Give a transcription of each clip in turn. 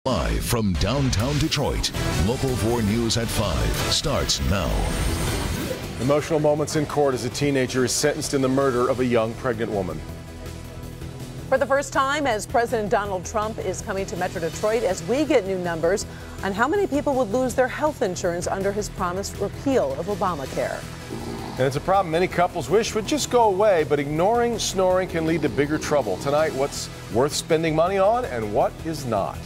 Live from downtown Detroit, Local 4 News at 5 starts now. Emotional moments in court as a teenager is sentenced in the murder of a young pregnant woman. For the first time, as President Donald Trump is coming to Metro Detroit, as we get new numbers on how many people would lose their health insurance under his promised repeal of Obamacare. And it's a problem many couples wish would just go away, but ignoring snoring can lead to bigger trouble. Tonight, what's worth spending money on and what is not.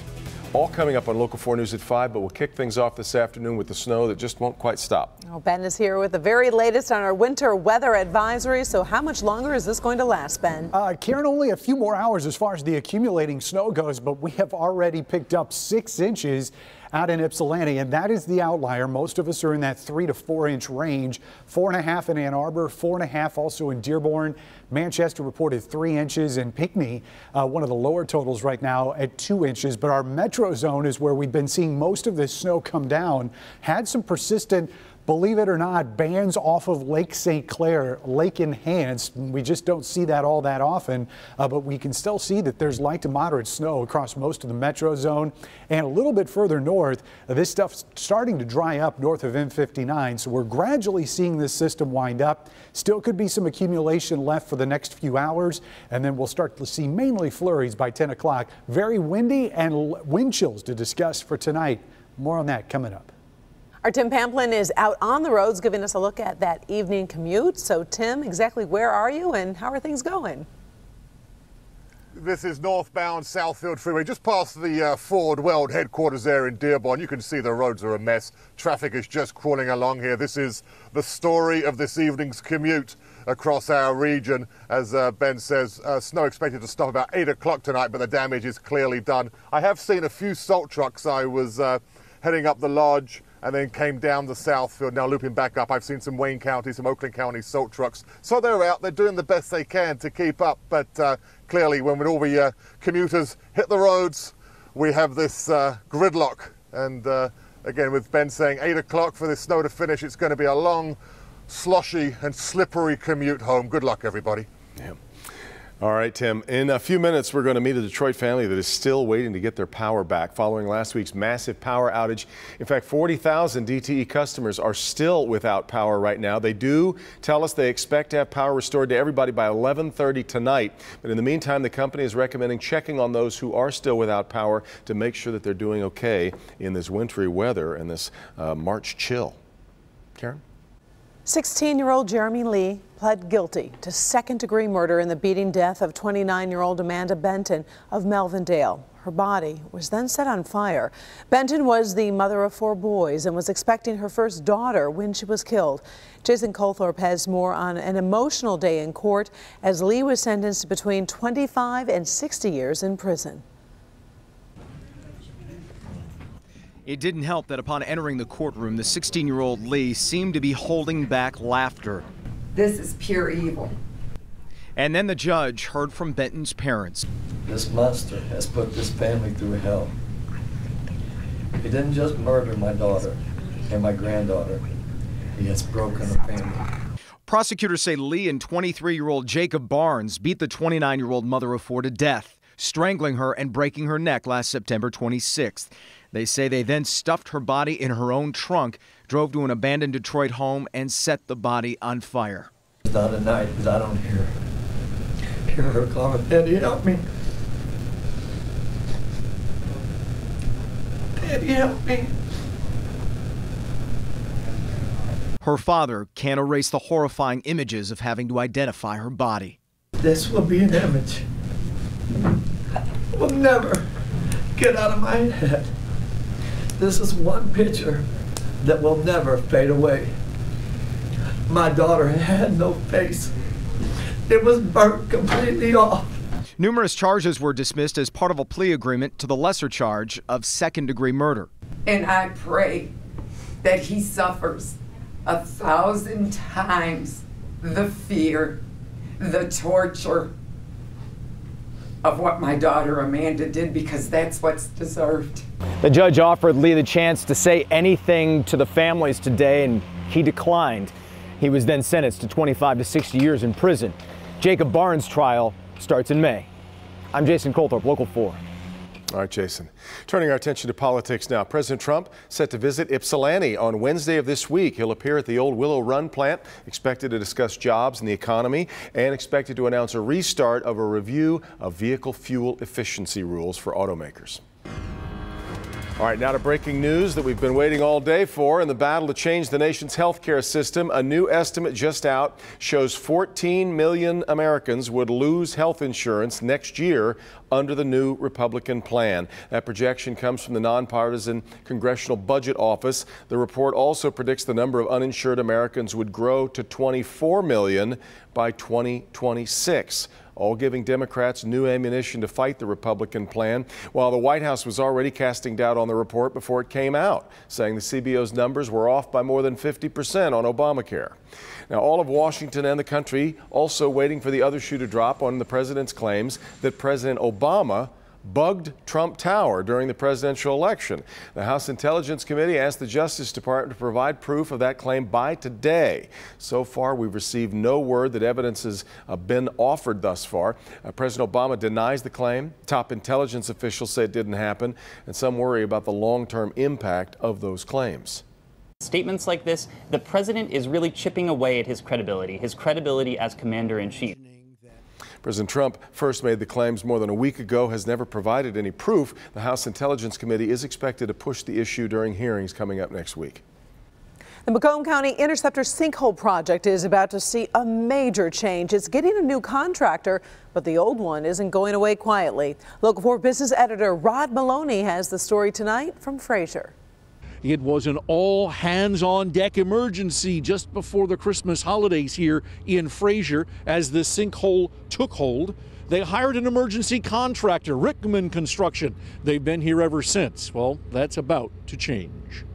All coming up on Local 4 News at 5, but we'll kick things off this afternoon with the snow that just won't quite stop. Oh, Ben is here with the very latest on our winter weather advisory. So how much longer is this going to last, Ben? Karen, only a few more hours as far as the accumulating snow goes, but we have already picked up 6 inches out in Ypsilanti, and that is the outlier. Most of us are in that 3 to 4 inch range. 4.5 in Ann Arbor, 4.5 also in Dearborn. Manchester reported 3 inches, and Pinckney, one of the lower totals right now at 2 inches. But our metro zone is where we've been seeing most of this snow come down. Had some persistent, believe it or not, bands off of Lake St. Clair, lake enhanced. We just don't see that all that often, but we can still see that there's light to moderate snow across most of the metro zone. And a little bit further north, this stuff's starting to dry up north of M59. So we're gradually seeing this system wind up. Still could be some accumulation left for the next few hours, and then we'll start to see mainly flurries by 10 o'clock. Very windy and wind chills to discuss for tonight. More on that coming up. Our Tim Pamplin is out on the roads giving us a look at that evening commute. So Tim, exactly where are you and how are things going? This is northbound Southfield Freeway, just past the Ford Weld headquarters there in Dearborn. You can see the roads are a mess. Traffic is just crawling along here. This is the story of this evening's commute across our region. As Ben says, snow expected to stop about 8 o'clock tonight, but the damage is clearly done. I have seen a few salt trucks. I was heading up the lodge and then came down the Southfield, now looping back up. I've seen some Wayne County, some Oakland County salt trucks. So they're out, they're doing the best they can to keep up. But clearly when all the commuters hit the roads, we have this gridlock. And again, with Ben saying 8 o'clock for this snow to finish, it's going to be a long, sloshy and slippery commute home. Good luck, everybody. Yeah. All right, Tim. In a few minutes, we're going to meet a Detroit family that is still waiting to get their power back following last week's massive power outage. In fact, 40,000 DTE customers are still without power right now. They do tell us they expect to have power restored to everybody by 11:30 tonight. But in the meantime, the company is recommending checking on those who are still without power to make sure that they're doing okay in this wintry weather and this March chill. Karen? 16-year-old Jeremy Lee pled guilty to second-degree murder in the beating death of 29-year-old Amanda Benton of Melvindale. Her body was then set on fire. Benton was the mother of 4 boys and was expecting her first daughter when she was killed. Jason Colthorpe has more on an emotional day in court as Lee was sentenced to between 25 and 60 years in prison. It didn't help that upon entering the courtroom, the 16-year-old Lee seemed to be holding back laughter. This is pure evil. And then the judge heard from Benton's parents. This monster has put this family through hell. He didn't just murder my daughter and my granddaughter. He has broken a family. Prosecutors say Lee and 23-year-old Jacob Barnes beat the 29-year-old mother of 4 to death, strangling her and breaking her neck last September 26th. They say they then stuffed her body in her own trunk, drove to an abandoned Detroit home, and set the body on fire. It's not a night that I don't hear her calling, "Daddy, help me. Daddy, help me." Her father can't erase the horrifying images of having to identify her body. This will be an image that will never get out of my head. This is one picture that will never fade away. My daughter had no face. It was burnt completely off. Numerous charges were dismissed as part of a plea agreement to the lesser charge of second-degree murder. And I pray that he suffers 1,000 times the fear, the torture of what my daughter Amanda did, because that's what's deserved. The judge offered Lee the chance to say anything to the families today, and he declined. He was then sentenced to 25 to 60 years in prison. Jacob Barnes' trial starts in May. I'm Jason Colthorpe, Local 4. All right, Jason. Turning our attention to politics now. President Trump set to visit Ypsilanti on Wednesday of this week. He'll appear at the old Willow Run plant, expected to discuss jobs and the economy, and expected to announce a restart of a review of vehicle fuel efficiency rules for automakers. All right, now to breaking news that we've been waiting all day for. In the battle to change the nation's healthcare system, a new estimate just out shows 14 million Americans would lose health insurance next year under the new Republican plan. That projection comes from the nonpartisan Congressional Budget Office. The report also predicts the number of uninsured Americans would grow to 24 million by 2026. All giving Democrats new ammunition to fight the Republican plan, while the White House was already casting doubt on the report before it came out, saying the CBO's numbers were off by more than 50% on Obamacare. Now, all of Washington and the country also waiting for the other shoe to drop on the president's claims that President Obama bugged Trump Tower during the presidential election. The House Intelligence Committee asked the Justice Department to provide proof of that claim by today. So far, we've received no word that evidence has been offered thus far. President Obama denies the claim. Top intelligence officials say it didn't happen, and some worry about the long-term impact of those claims. Statements like this, the president is really chipping away at his credibility as commander-in-chief. President Trump first made the claims more than a week ago, has never provided any proof. The House Intelligence Committee is expected to push the issue during hearings coming up next week. The Macomb County Interceptor Sinkhole Project is about to see a major change. It's getting a new contractor, but the old one isn't going away quietly. Local 4 business editor Rod Maloney has the story tonight from Fraser. It was an all-hands-on-deck emergency just before the Christmas holidays here in Fraser as the sinkhole took hold. They hired an emergency contractor, Rickman Construction. They've been here ever since. Well, that's about to change.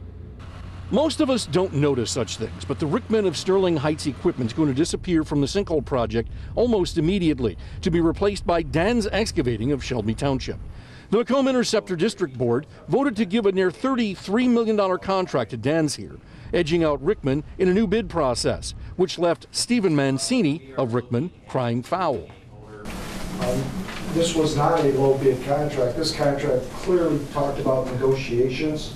Most of us don't notice such things, but the Rickman of Sterling Heights equipment is going to disappear from the sinkhole project almost immediately to be replaced by Dan's Excavating of Shelby Township. The Macomb Interceptor District Board voted to give a near $33 million contract to Dan's here, edging out Rickman in a new bid process, which left Stephen Mancini of Rickman crying foul. This was not a low bid contract. This contract clearly talked about negotiations.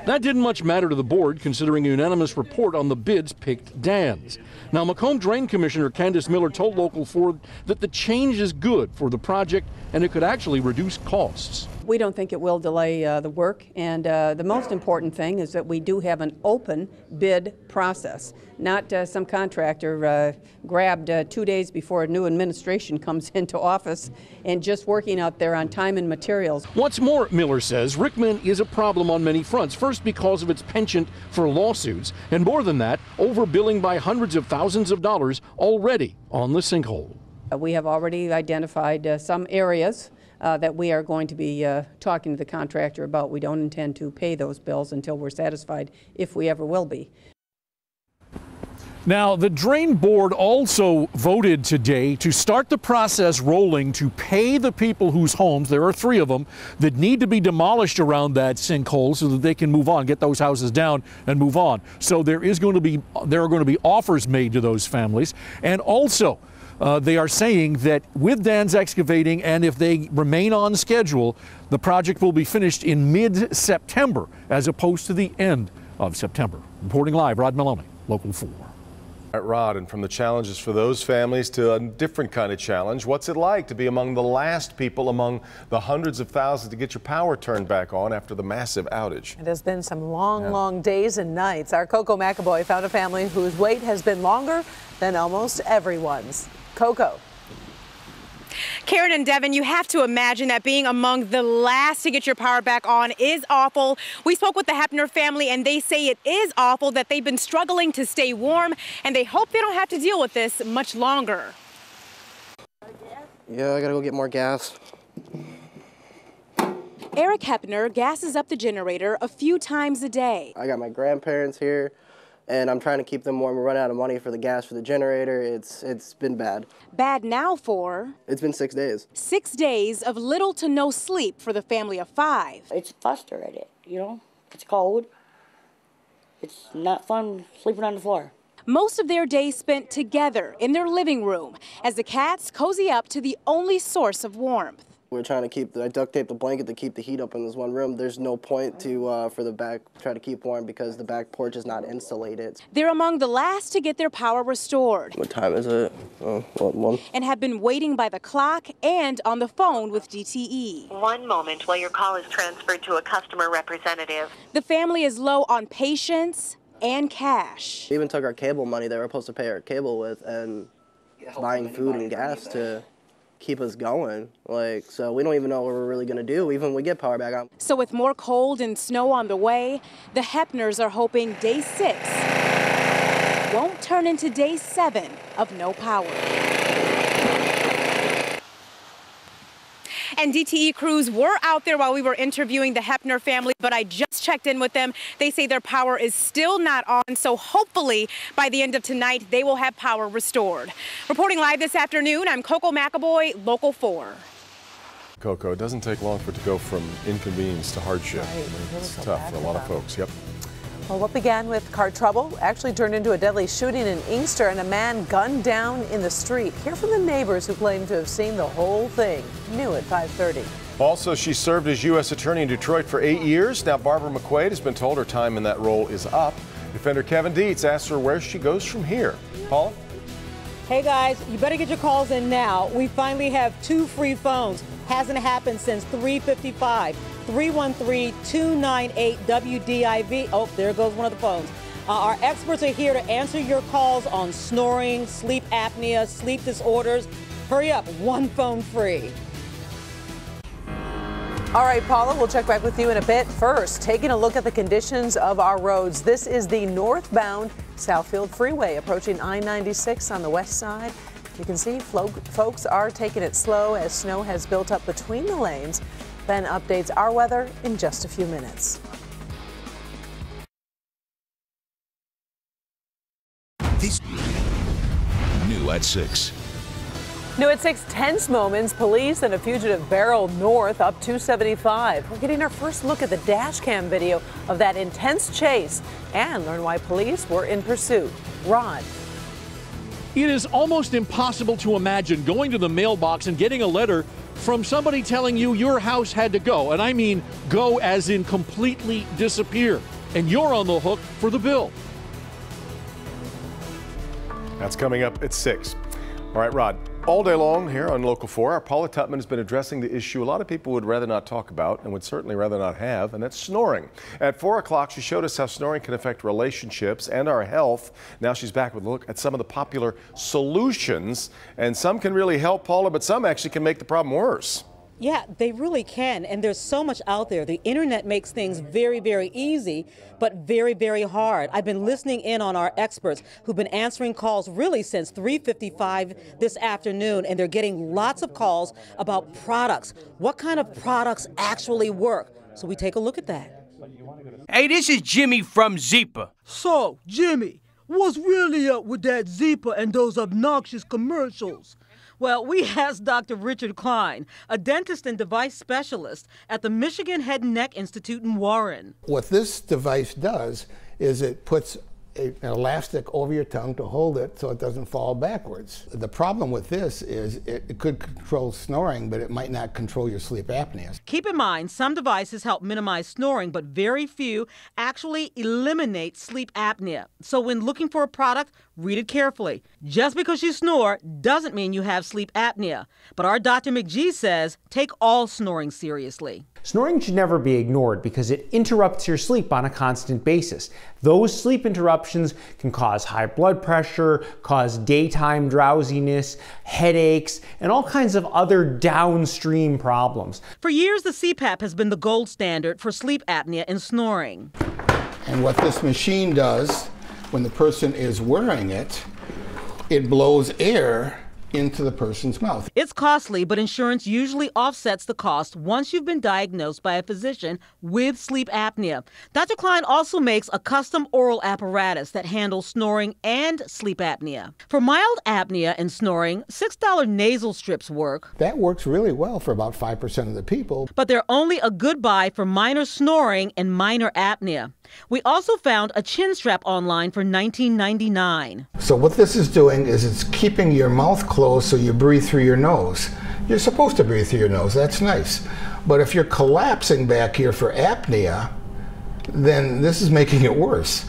That didn't much matter to the board, considering a unanimous report on the bids picked Dan's. Now, Macomb Drain Commissioner Candace Miller told Local 4 that the change is good for the project and it could actually reduce costs. We don't think it will delay the work, and the most important thing is that we do have an open bid process, not some contractor grabbed 2 days before a new administration comes into office and just working out there on time and materials. What's more, Miller says, Rickman is a problem on many fronts. First, because of its penchant for lawsuits, and more than that, overbilling by hundreds of thousands of dollars already on the sinkhole. We have already identified some areas that we are going to be talking to the contractor about. We don't intend to pay those bills until we're satisfied, if we ever will be. Now, the Drain Board also voted today to start the process rolling to pay the people whose homes, there are 3 of them, that need to be demolished around that sinkhole so that they can move on, get those houses down and move on. So there are going to be offers made to those families. And also, they are saying that with Dan's Excavating, and if they remain on schedule, the project will be finished in mid-September as opposed to the end of September. Reporting live, Rod Maloney, Local 4. All right, Rod, and from the challenges for those families to a different kind of challenge, what's it like to be among the last people among the hundreds of thousands to get your power turned back on after the massive outage? It has been some long days and nights. Our Coco McAvoy found a family whose wait has been longer than almost everyone's. Coco. Karen and Devin, you have to imagine that being among the last to get your power back on is awful. We spoke with the Hepner family, and they say it is awful that they've been struggling to stay warm, and they hope they don't have to deal with this much longer. Yeah, I gotta go get more gas. Eric Hepner gasses up the generator a few times a day. I got my grandparents here, and I'm trying to keep them warm. We're running out of money for the gas for the generator. It's been bad. Bad now for? It's been 6 days. 6 days of little to no sleep for the family of 5. It's frustrated, you know? It's cold. It's not fun sleeping on the floor. Most of their days spent together in their living room as the cats cozy up to the only source of warmth. We're trying to I duct tape the blanket to keep the heat up in this one room. There's no point to for the back, try to keep warm because the back porch is not insulated. They're among the last to get their power restored. What time is it? One. And have been waiting by the clock and on the phone with DTE. One moment while your call is transferred to a customer representative. The family is low on patience and cash. We even took our cable money that we're supposed to pay our cable with and buying food and gas to keep us going. So we don't even know what we're really gonna do even when we get power back on. So with more cold and snow on the way, the Hepners are hoping day 6 won't turn into day 7 of no power. And DTE crews were out there while we were interviewing the Hepner family, but I just checked in with them. They say their power is still not on, so hopefully by the end of tonight, they will have power restored. Reporting live this afternoon, I'm Coco McAvoy, Local 4. Coco, it doesn't take long for it to go from inconvenience to hardship. Right. It's tough for a lot of folks. Yep. Well, what began with car trouble actually turned into a deadly shooting in Inkster and a man gunned down in the street. Hear from the neighbors who claim to have seen the whole thing. New at 5:30. Also, she served as U.S. Attorney in Detroit for 8 years. Now, Barbara McQuaid has been told her time in that role is up. Defender Kevin Dietz asked her where she goes from here. Paula? Hey, guys, you better get your calls in now. We finally have 2 free phones. Hasn't happened since 3:55. 313-298-WDIV. Oh, there goes one of the phones. Our experts are here to answer your calls on snoring, sleep apnea, sleep disorders. Hurry up, 1 phone free. All right, Paula, we'll check back with you in a bit. First, taking a look at the conditions of our roads. This is the northbound Southfield Freeway approaching I-96 on the west side. You can see folks are taking it slow as snow has built up between the lanes. Ben updates our weather in just a few minutes. New at 6. New at 6, tense moments. Police and a fugitive barreled north up 275. We're getting our first look at the dash cam video of that intense chase and learn why police were in pursuit. Rod. It is almost impossible to imagine going to the mailbox and getting a letter from somebody telling you your house had to go. And I mean go as in completely disappear. And you're on the hook for the bill. That's coming up at 6. All right, Rod. All day long here on Local 4, our Paula Tutman has been addressing the issue a lot of people would rather not talk about and would certainly rather not have, and that's snoring. At 4 o'clock, she showed us how snoring can affect relationships and our health. Now she's back with a look at some of the popular solutions, and some can really help, Paula, but some actually can make the problem worse. Yeah, they really can, and there's so much out there. The internet makes things very, very easy, but very, very hard. I've been listening in on our experts who've been answering calls really since 3:55 this afternoon, and they're getting lots of calls about products. What kind of products actually work? So we take a look at that. Hey, this is Jimmy from Zeepa. So, Jimmy, what's really up with that Zeepa and those obnoxious commercials? Well, we asked Dr. Richard Klein, a dentist and device specialist at the Michigan Head and Neck Institute in Warren. What this device does is it puts an elastic over your tongue to hold it so it doesn't fall backwards. The problem with this is it could control snoring, but it might not control your sleep apnea. Keep in mind, some devices help minimize snoring, but very few actually eliminate sleep apnea. So when looking for a product, read it carefully. Just because you snore doesn't mean you have sleep apnea. But our Dr. McGee says take all snoring seriously. Snoring should never be ignored because it interrupts your sleep on a constant basis. Those sleep interruptions can cause high blood pressure, cause daytime drowsiness, headaches, and all kinds of other downstream problems. For years, the CPAP has been the gold standard for sleep apnea and snoring. And what this machine does, when the person is wearing it, it blows air into the person's mouth. It's costly, but insurance usually offsets the cost once you've been diagnosed by a physician with sleep apnea. Dr. Klein also makes a custom oral apparatus that handles snoring and sleep apnea. For mild apnea and snoring, $6 nasal strips work. That works really well for about 5% of the people. But they're only a good buy for minor snoring and minor apnea. We also found a chin strap online for $19.99. So what this is doing is it's keeping your mouth closed so you breathe through your nose. You're supposed to breathe through your nose, that's nice. But if you're collapsing back here for apnea, then this is making it worse.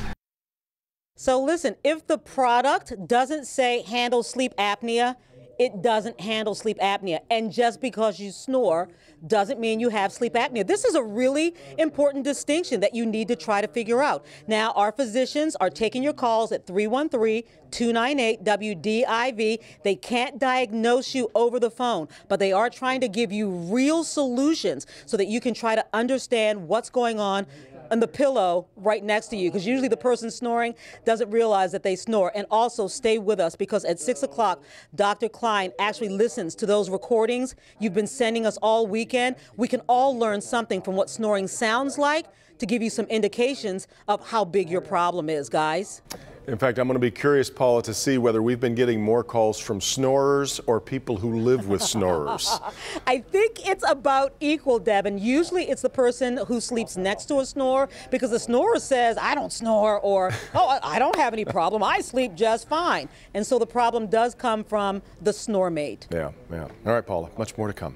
So listen, if the product doesn't say handle sleep apnea, it doesn't handle sleep apnea. And just because you snore doesn't mean you have sleep apnea. This is a really important distinction that you need to try to figure out. Now, our physicians are taking your calls at 313-298-WDIV. They can't diagnose you over the phone, but they are trying to give you real solutions so that you can try to understand what's going on the pillow right next to you, because usually the person snoring doesn't realize that they snore. And also stay with us, because at 6 o'clock, Dr. Klein actually listens to those recordings you've been sending us all weekend. We can all learn something from what snoring sounds like to give you some indications of how big your problem is, guys. In fact, I'm going to be curious, Paula, to see whether we've been getting more calls from snorers or people who live with snorers. I think it's about equal, Devin. Usually it's the person who sleeps next to a snorer, because the snorer says, I don't snore, or, oh, I don't have any problem, I sleep just fine. And so the problem does come from the snore mate. Yeah, yeah. All right, Paula, much more to come.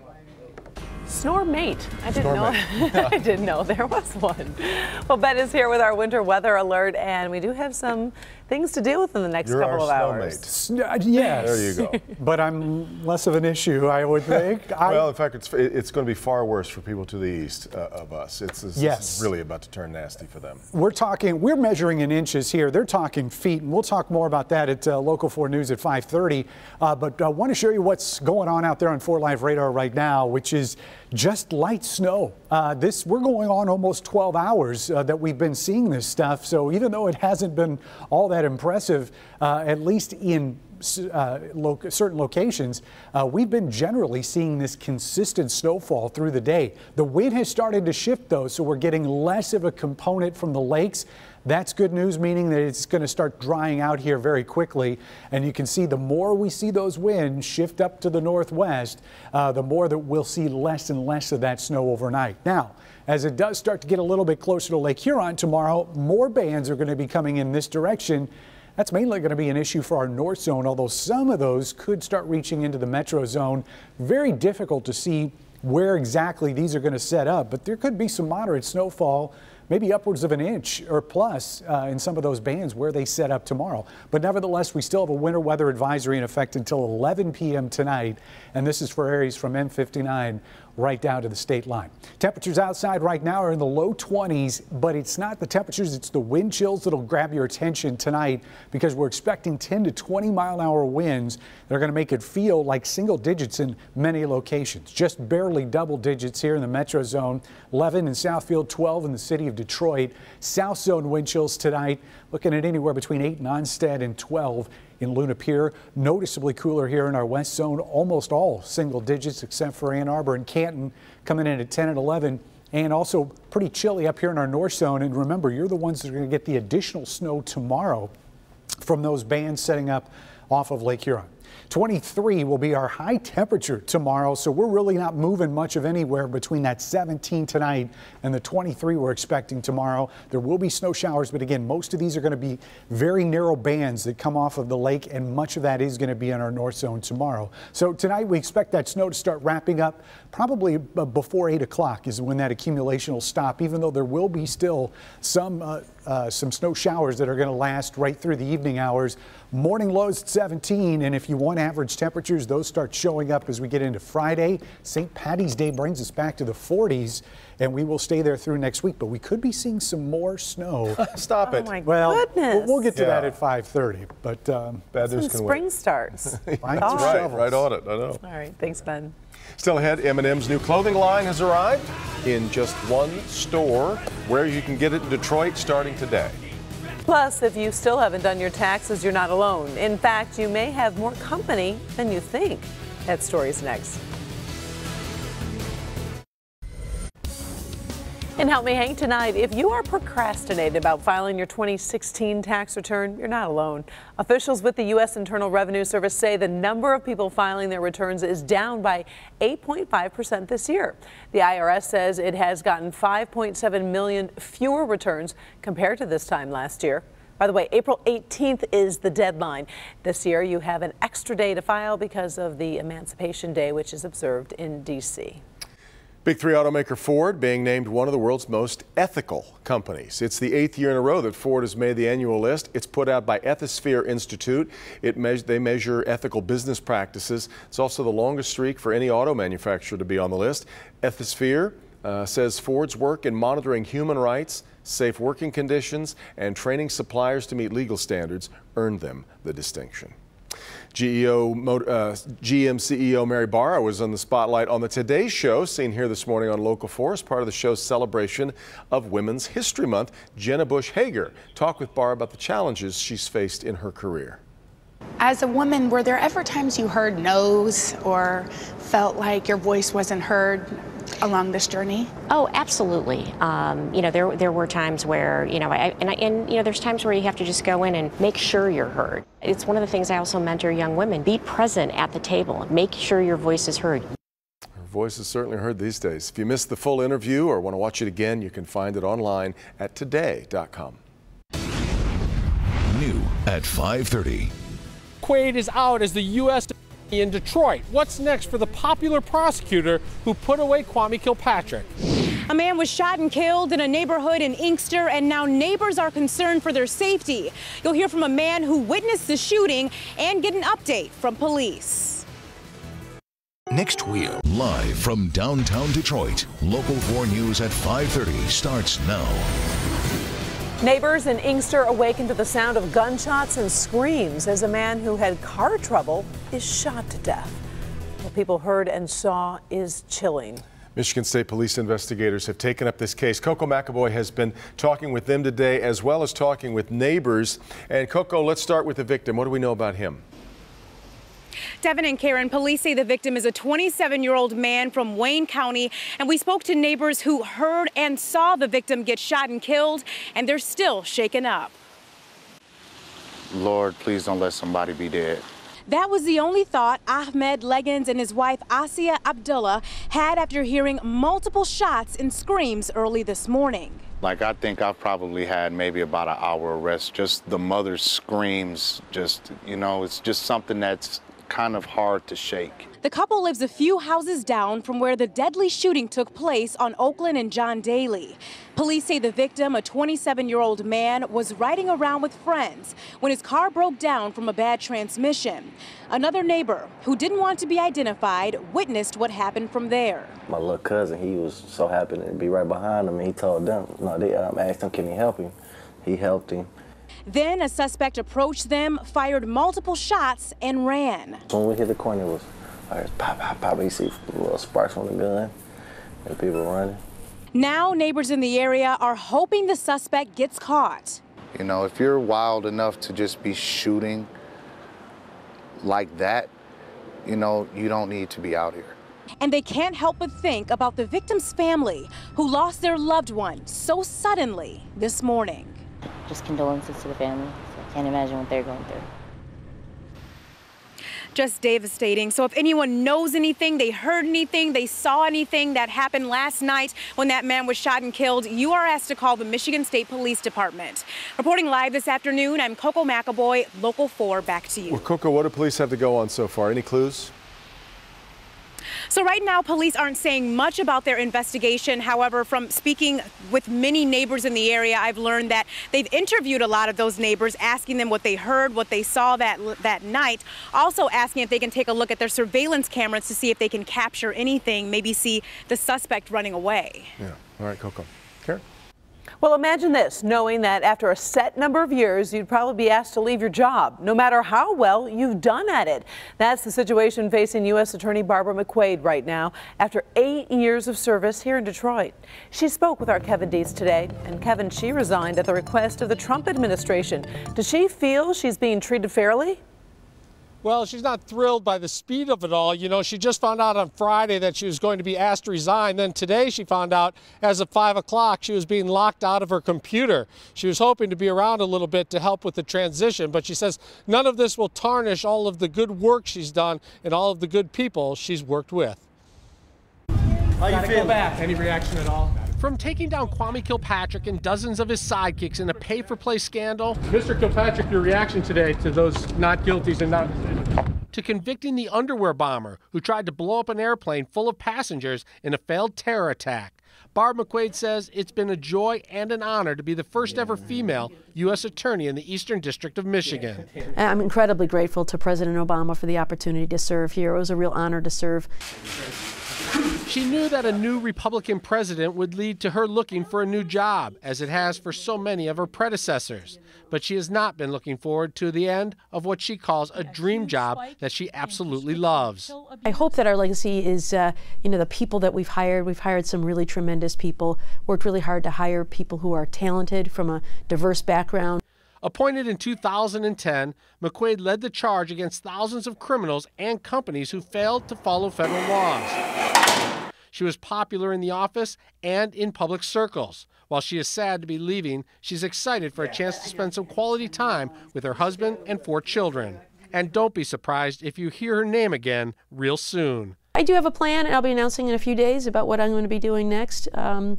Snore mate. I didn't know there was one. Well, Ben is here with our winter weather alert, and we do have some things to deal with in the next couple of hours. Yes. There you go. But I'm less of an issue, I would think. Well, in fact, it's going to be far worse for people to the east of us. It's really about to turn nasty for them. We're measuring in inches here. They're talking feet, and we'll talk more about that at Local 4 News at 5:30. But I want to show you what's going on out there on 4 Live radar right now, which is just light snow. We're going on almost 12 hours that we've been seeing this stuff. So even though it hasn't been all that impressive, at least in certain locations, we've been generally seeing this consistent snowfall through the day. The wind has started to shift, though, so we're getting less of a component from the lakes. That's good news, meaning that it's going to start drying out here very quickly. And you can see the more we see those winds shift up to the northwest, the more that we'll see less and less of that snow overnight. Now, as it does start to get a little bit closer to Lake Huron tomorrow, more bands are going to be coming in this direction. That's mainly going to be an issue for our north zone, although some of those could start reaching into the metro zone. Very difficult to see where exactly these are going to set up, but there could be some moderate snowfall, maybe upwards of an inch or plus in some of those bands where they set up tomorrow. But nevertheless, we still have a winter weather advisory in effect until 11 p.m. tonight, and this is for areas from M59 right down to the state line. Temperatures outside right now are in the low 20s, but it's not the temperatures, it's the wind chills that'll grab your attention tonight, because we're expecting 10 to 20 mile-an-hour winds that are going to make it feel like single digits in many locations. Just barely double digits here in the metro zone, 11 in Southfield, 12 in the city of Detroit. South zone wind chills tonight, looking at anywhere between 8 in Onstead and 12 in Luna Pier. Noticeably cooler here in our west zone, almost all single digits except for Ann Arbor and Canton, coming in at 10 and 11. And also pretty chilly up here in our north zone. And remember, you're the ones that are going to get the additional snow tomorrow from those bands setting up off of Lake Huron. 23 will be our high temperature tomorrow, so we're really not moving much of anywhere between that 17 tonight and the 23 we're expecting tomorrow. There will be snow showers, but again, most of these are going to be very narrow bands that come off of the lake, and much of that is going to be in our north zone tomorrow. So tonight we expect that snow to start wrapping up probably before 8 o'clock is when that accumulation will stop, even though there will be still some snow showers that are going to last right through the evening hours. Morning lows at 17, and if you want average temperatures, those start showing up as we get into Friday. St. Patty's Day brings us back to the 40s, and we will stay there through next week, but we could be seeing some more snow. Stop it. Oh my goodness. We'll get to that at 5:30, but bad news can spring wait. Starts. Right on it, I know. All right, thanks, Ben. Still ahead, M&M's new clothing line has arrived in just one store, where you can get it in Detroit starting today. Plus, if you still haven't done your taxes, you're not alone. In fact, you may have more company than you think. That story's next. And Help Me Hang tonight, if you are procrastinating about filing your 2016 tax return, you're not alone. Officials with the U.S. Internal Revenue Service say the number of people filing their returns is down by 8.5% this year. The IRS says it has gotten 5.7 million fewer returns compared to this time last year. By the way, April 18th is the deadline. This year, you have an extra day to file because of the Emancipation Day, which is observed in D.C. Big three automaker Ford being named one of the world's most ethical companies. It's the 8th year in a row that Ford has made the annual list. It's put out by Ethisphere Institute. They measure ethical business practices. It's also the longest streak for any auto manufacturer to be on the list. Ethisphere says Ford's work in monitoring human rights, safe working conditions, and training suppliers to meet legal standards earned them the distinction. GM CEO Mary Barra was on the spotlight on the Today Show, seen here this morning on Local 4 as part of the show's celebration of Women's History Month. Jenna Bush Hager talked with Barra about the challenges she's faced in her career. As a woman, were there ever times you heard no's or felt like your voice wasn't heard along this journey? Oh, absolutely. You know, there were times where, you know, there's times where you have to just go in and make sure you're heard. It's one of the things I also mentor young women. Be present at the table. Make sure your voice is heard. Her voice is certainly heard these days. If you missed the full interview or want to watch it again, you can find it online at today.com. New at 5:30. Quaid is out as the U.S. in Detroit. What's next for the popular prosecutor who put away Kwame Kilpatrick? A man was shot and killed in a neighborhood in Inkster, and now neighbors are concerned for their safety. You'll hear from a man who witnessed the shooting and get an update from police. Next Wheel. Live from downtown Detroit. Local 4 News at 5:30 starts now. Neighbors in Inkster awakened to the sound of gunshots and screams as a man who had car trouble is shot to death. What people heard and saw is chilling. Michigan State Police investigators have taken up this case. Coco McAvoy has been talking with them today, as well as talking with neighbors. And Coco, let's start with the victim. What do we know about him? Devin and Karen, police say the victim is a 27-year-old man from Wayne County, and we spoke to neighbors who heard and saw the victim get shot and killed, and they're still shaken up. Lord, please don't let somebody be dead. That was the only thought Ahmed Leggins and his wife Asia Abdullah had after hearing multiple shots and screams early this morning. Like, I think I've probably had maybe about an hour of rest. Just the mother's screams, just, you know, it's just something that's kind of hard to shake. The couple lives a few houses down from where the deadly shooting took place on Oakland and John Daly. Police say the victim, a 27-year-old man, was riding around with friends when his car broke down from a bad transmission. Another neighbor, who didn't want to be identified, witnessed what happened from there. My little cousin, he was so happy to be right behind him, and he told them, they asked him, can he help him? He helped him. Then a suspect approached them, fired multiple shots, and ran. When we hit the corner, it was pop, pop, pop. You see little sparks from the gun, and people running. Now neighbors in the area are hoping the suspect gets caught. You know, if you're wild enough to just be shooting like that, you know, you don't need to be out here. And they can't help but think about the victim's family, who lost their loved one so suddenly this morning. Just condolences to the family. So I can't imagine what they're going through. Just devastating. So if anyone knows anything, they heard anything, they saw anything that happened last night when that man was shot and killed, you are asked to call the Michigan State Police Department. Reporting live this afternoon, I'm Coco McAvoy, Local 4, back to you. Well, Coco, what do police have to go on so far? Any clues? So right now, police aren't saying much about their investigation. However, from speaking with many neighbors in the area, I've learned that they've interviewed a lot of those neighbors, asking them what they heard, what they saw that night. Also asking if they can take a look at their surveillance cameras to see if they can capture anything, maybe see the suspect running away. Yeah. All right, Coco. Karen? Well, imagine this, knowing that after a set number of years, you'd probably be asked to leave your job, no matter how well you've done at it. That's the situation facing U.S. Attorney Barbara McQuade right now, after 8 years of service here in Detroit. She spoke with our Kevin Dietz today, and Kevin, she resigned at the request of the Trump administration. Does she feel she's being treated fairly? Well, she's not thrilled by the speed of it all. You know, she just found out on Friday that she was going to be asked to resign. Then today she found out as of 5 o'clock she was being locked out of her computer. She was hoping to be around a little bit to help with the transition, but she says none of this will tarnish all of the good work she's done and all of the good people she's worked with. How you feel? Go back. Any reaction at all? From taking down Kwame Kilpatrick and dozens of his sidekicks in a pay-for-play scandal. Mr. Kilpatrick, your reaction today to those not guilties and not... to convicting the underwear bomber who tried to blow up an airplane full of passengers in a failed terror attack. Barb McQuaid says it's been a joy and an honor to be the first ever female U.S. attorney in the Eastern District of Michigan. I'm incredibly grateful to President Obama for the opportunity to serve here. It was a real honor to serve. She knew that a new Republican president would lead to her looking for a new job, as it has for so many of her predecessors. But she has not been looking forward to the end of what she calls a dream job that she absolutely loves. I hope that our legacy is, the people that we've hired. We've hired some really tremendous people, worked really hard to hire people who are talented from a diverse background. Appointed in 2010, McQuaid led the charge against thousands of criminals and companies who failed to follow federal laws. She was popular in the office and in public circles. While she is sad to be leaving, she's excited for a chance to spend some quality time with her husband and 4 children. And don't be surprised if you hear her name again real soon. I do have a plan, and I'll be announcing in a few days about what I'm going to be doing next, and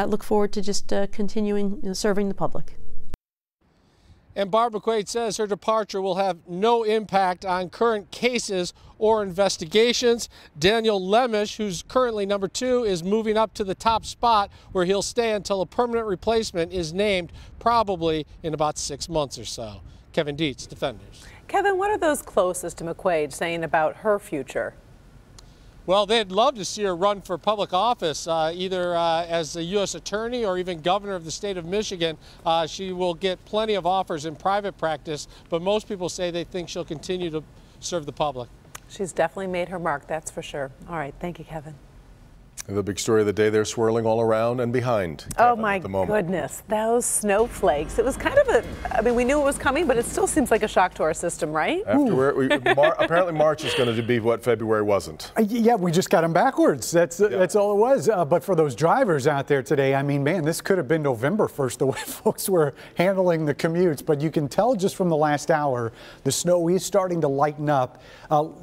look forward to just continuing serving the public. And Barb McQuaid says her departure will have no impact on current cases or investigations. Daniel Lemish, who's currently number 2, is moving up to the top spot where he'll stay until a permanent replacement is named, probably in about 6 months or so. Kevin Dietz, Defenders. Kevin, what are those closest to McQuaid saying about her future? Well, they'd love to see her run for public office, either as a U.S. attorney or even governor of the state of Michigan. She will get plenty of offers in private practice, but most people say they think she'll continue to serve the public. She's definitely made her mark, that's for sure. All right, thank you, Kevin. The big story of the day, they're swirling all around and behind. Oh my goodness, those snowflakes. It was kind of we knew it was coming, but it still seems like a shock to our system, right? Apparently March is going to be what February wasn't. Yeah, we just got them backwards. That's all it was. But for those drivers out there today, I mean, man, this could have been November 1st, the way folks were handling the commutes. But you can tell just from the last hour, the snow is starting to lighten up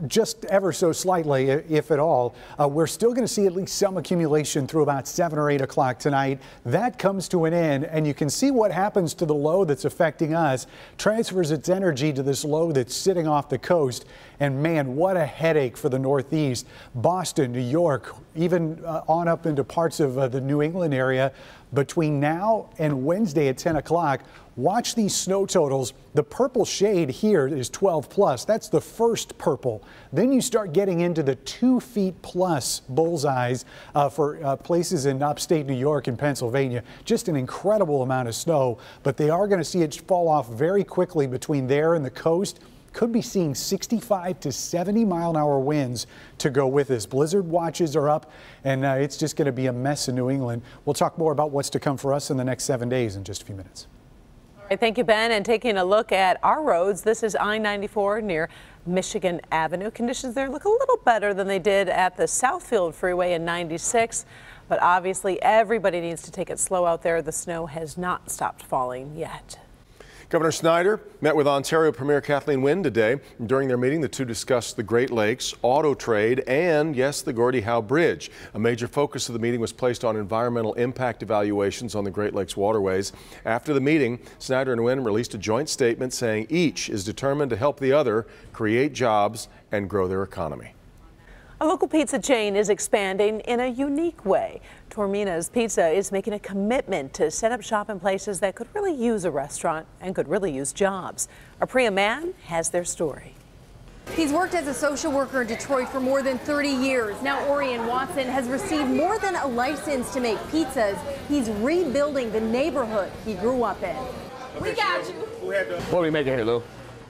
just ever so slightly, if at all. We're still going to see at least some accumulation through about 7 or 8 o'clock tonight. That comes to an end, and you can see what happens to the low that's affecting us, transfers its energy to this low that's sitting off the coast. And man, what a headache for the Northeast. Boston, New York, even on up into parts of the New England area. Between now and Wednesday at 10 o'clock, watch these snow totals. The purple shade here is 12 plus. That's the first purple. Then you start getting into the 2 feet plus bullseyes for places in upstate New York and Pennsylvania. Just an incredible amount of snow, but they are going to see it fall off very quickly between there and the coast. Could be seeing 65 to 70 mile an hour winds to go with this. Blizzard watches are up, and it's just going to be a mess in New England. We'll talk more about what's to come for us in the next 7 days in just a few minutes. All right, thank you, Ben. And taking a look at our roads, this is I-94 near Michigan Avenue. Conditions there look a little better than they did at the Southfield Freeway in 96. But obviously, everybody needs to take it slow out there. The snow has not stopped falling yet. Governor Snyder met with Ontario Premier Kathleen Wynne today. During their meeting, the two discussed the Great Lakes, auto trade, and, yes, the Gordie Howe Bridge. A major focus of the meeting was placed on environmental impact evaluations on the Great Lakes waterways. After the meeting, Snyder and Wynne released a joint statement saying each is determined to help the other create jobs and grow their economy. A local pizza chain is expanding in a unique way. Tormina's Pizza is making a commitment to set up shop in places that could really use a restaurant and could really use jobs. Apriya Mann has their story. He's worked as a social worker in Detroit for more than 30 years. Now Orion Watson has received more than a license to make pizzas. He's rebuilding the neighborhood he grew up in. We got you. What are we making here, Lou?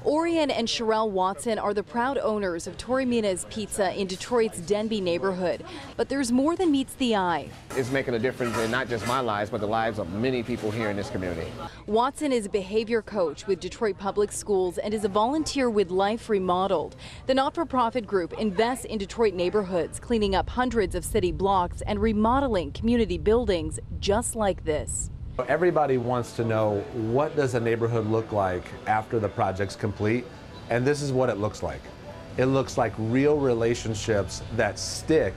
Orion and Sherelle Watson are the proud owners of Tormina's Pizza in Detroit's Denby neighborhood. But there's more than meets the eye. It's making a difference in not just my lives, but the lives of many people here in this community. Watson is a behavior coach with Detroit Public Schools and is a volunteer with Life Remodeled. The not-for-profit group invests in Detroit neighborhoods, cleaning up hundreds of city blocks and remodeling community buildings just like this. Everybody wants to know, what does a neighborhood look like after the project's complete? And this is what it looks like. It looks like real relationships that stick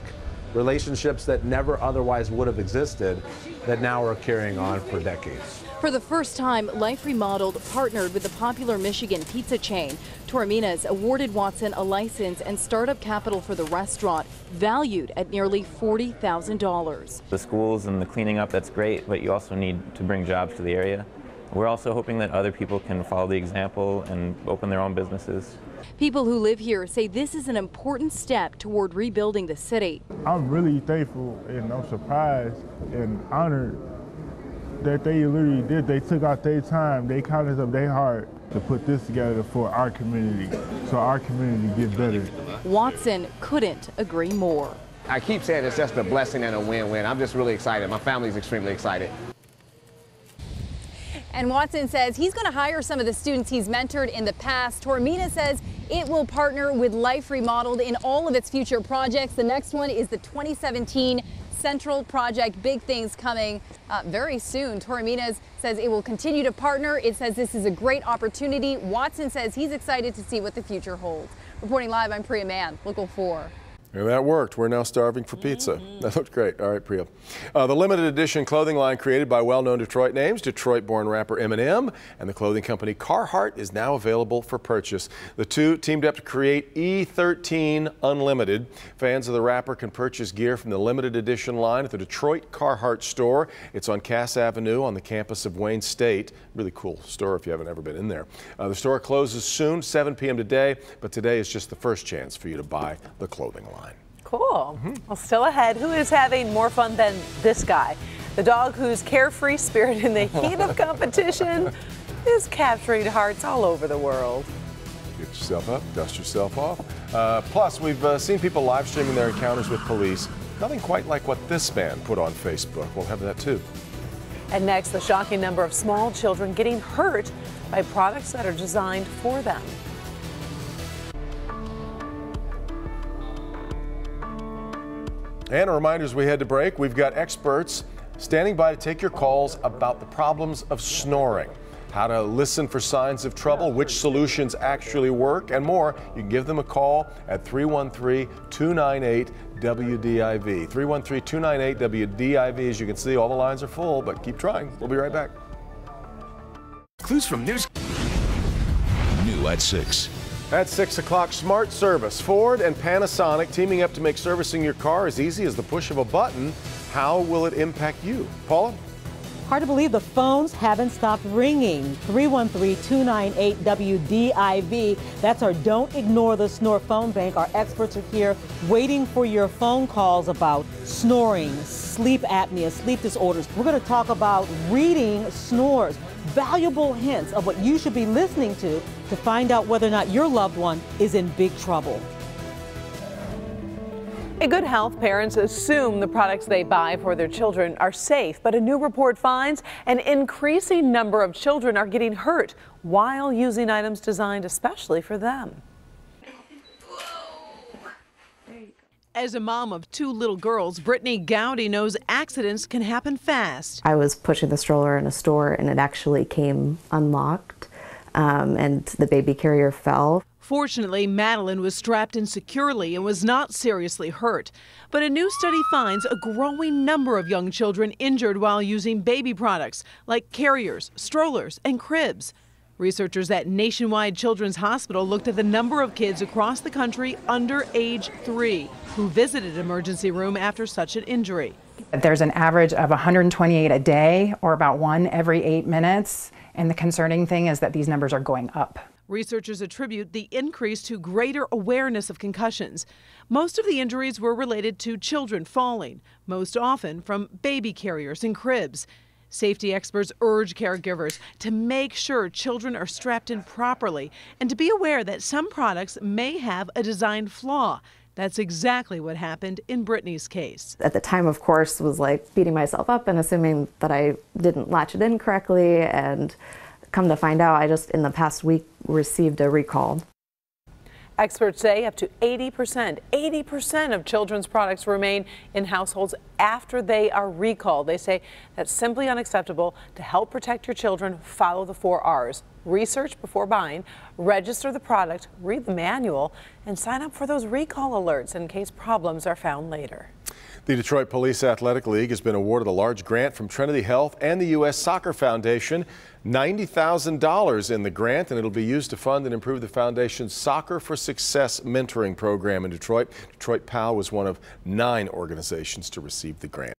relationships that never otherwise would have existed that now are carrying on for decades. For the first time, Life Remodeled partnered with the popular Michigan pizza chain. Torminas awarded Watson a license and startup capital for the restaurant, valued at nearly $40,000. The schools and the cleaning up, that's great, but you also need to bring jobs to the area. We're also hoping that other people can follow the example and open their own businesses. People who live here say this is an important step toward rebuilding the city. I'm really thankful and I'm surprised and honored that they literally did. They took out their time, they counted up their heart to put this together for our community, so our community get better. Watson couldn't agree more. I keep saying it's just a blessing and a win-win. I'm just really excited. My family's extremely excited. And Watson says he's going to hire some of the students he's mentored in the past. Tormina says it will partner with Life Remodeled in all of its future projects. The next one is the 2017 Central Project. Big things coming very soon. Torminas says it will continue to partner. It says this is a great opportunity. Watson says he's excited to see what the future holds. Reporting live, I'm Priya Mann, Local 4. And that worked. We're now starving for pizza. That looked great. All right, Priya. The limited edition clothing line created by well-known Detroit names, Detroit-born rapper Eminem, and the clothing company Carhartt is now available for purchase. The two teamed up to create E13 Unlimited. Fans of the rapper can purchase gear from the limited edition line at the Detroit Carhartt store. It's on Cass Avenue on the campus of Wayne State. Really cool store if you haven't ever been in there. The store closes soon, 7 p.m. today, but today is just the first chance for you to buy the clothing line. Cool. Well, still ahead, who is having more fun than this guy? The dog whose carefree spirit in the heat of competition is capturing hearts all over the world. Get yourself up, dust yourself off. Plus, we've seen people live streaming their encounters with police. Nothing quite like what this man put on Facebook. We'll have that too. And next, the shocking number of small children getting hurt by products that are designed for them. And a reminder as we head to break, we've got experts standing by to take your calls about the problems of snoring, how to listen for signs of trouble, which solutions actually work, and more. You can give them a call at 313-298-WDIV. 313-298-WDIV. As you can see, all the lines are full, but keep trying. We'll be right back. Clues from News. New at 6. At 6 o'clock, smart service. Ford and Panasonic teaming up to make servicing your car as easy as the push of a button. How will it impact you? Paula? Hard to believe the phones haven't stopped ringing. 313-298-WDIV. That's our Don't Ignore the Snore phone bank. Our experts are here waiting for your phone calls about snoring, sleep apnea, sleep disorders. We're going to talk about reading snores, valuable hints of what you should be listening to find out whether or not your loved one is in big trouble. In good health, parents assume the products they buy for their children are safe, but a new report finds an increasing number of children are getting hurt while using items designed especially for them. As a mom of 2 little girls, Brittany Gowdy knows accidents can happen fast. I was pushing the stroller in a store and it actually came unlocked and the baby carrier fell. Fortunately, Madeline was strapped in securely and was not seriously hurt. But a new study finds a growing number of young children injured while using baby products like carriers, strollers, and cribs. Researchers at Nationwide Children's Hospital looked at the number of kids across the country under age 3 who visited emergency room after such an injury. There's an average of 128 a day, or about 1 every 8 minutes. And the concerning thing is that these numbers are going up. Researchers attribute the increase to greater awareness of concussions. Most of the injuries were related to children falling, most often from baby carriers and cribs. Safety experts urge caregivers to make sure children are strapped in properly and to be aware that some products may have a design flaw. That's exactly what happened in Brittany's case. At the time, of course, was like beating myself up and assuming that I didn't latch it in correctly, and come to find out, I just in the past week received a recall. Experts say up to 80% of children's products remain in households after they are recalled. They say that's simply unacceptable. To help protect your children, follow the 4 R's. Research before buying, register the product, read the manual, and sign up for those recall alerts in case problems are found later. The Detroit Police Athletic League has been awarded a large grant from Trinity Health and the U.S. Soccer Foundation. $90,000 in the grant, and it'll be used to fund and improve the foundation's Soccer for Success mentoring program in Detroit. Detroit PAL was one of 9 organizations to receive the grant.